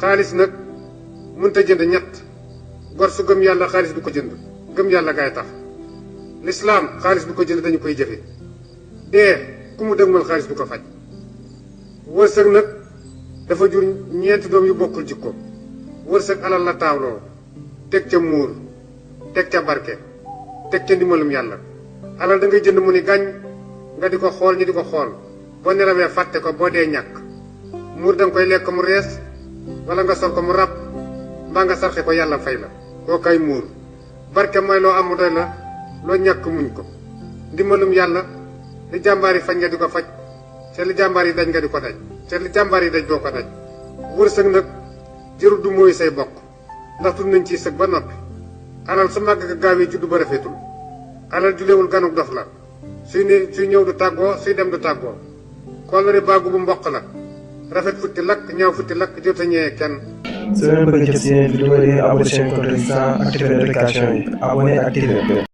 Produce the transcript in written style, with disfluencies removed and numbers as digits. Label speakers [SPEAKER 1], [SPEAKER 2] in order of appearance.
[SPEAKER 1] xaalis nag mënta jënd ñett gor su gëm yàlla xaalis du ko jënd gëm yàlla gaay tax lislaam xaalis du ko jënd dañu koy jëfe dee ku mu dëgmal xaalis du ko faj wërsëg nag dafa jur ñeenti doom yu bokkul jikko wërsëg alal la taawloo teg ca muur teg ca barke teg ca ndimbalum yàlla alal da ngay jënd mu ni gàññ nga di ko xool ñi di ko xool boo nelawee fàtte ko boo dee ñàkk muur da nga koy lekk mu rees wala nga sol ko mu ràbb mbaa nga sarxe ko yàlla fay la koo kay muur barke mooy loo am mu doy la loo ñàkk muñ ko ndimbalum yàlla li jàmbaar yi faj nga di ko faj te li jàmbaar yi daj nga di ko daj te li jàmbaar yi daj doo ko daj wërsëg nag jërul du mooy say bokk ndax tudd nañ ciy sëg ba noppi alal su màgg ga gaawee juddu ba rafetul alal julewul ganuk dof la suy ñëw du tàggoo suy dem du tàggoo kóllëre baagu bu mboq la rafet futti lakk ñaaw futti lakk jot a ñëwee kenn.
[SPEAKER 2] soo leen bëgg a jot si yeneen vidéo yi abonné seen compte Résistance activé notification yi abonné activé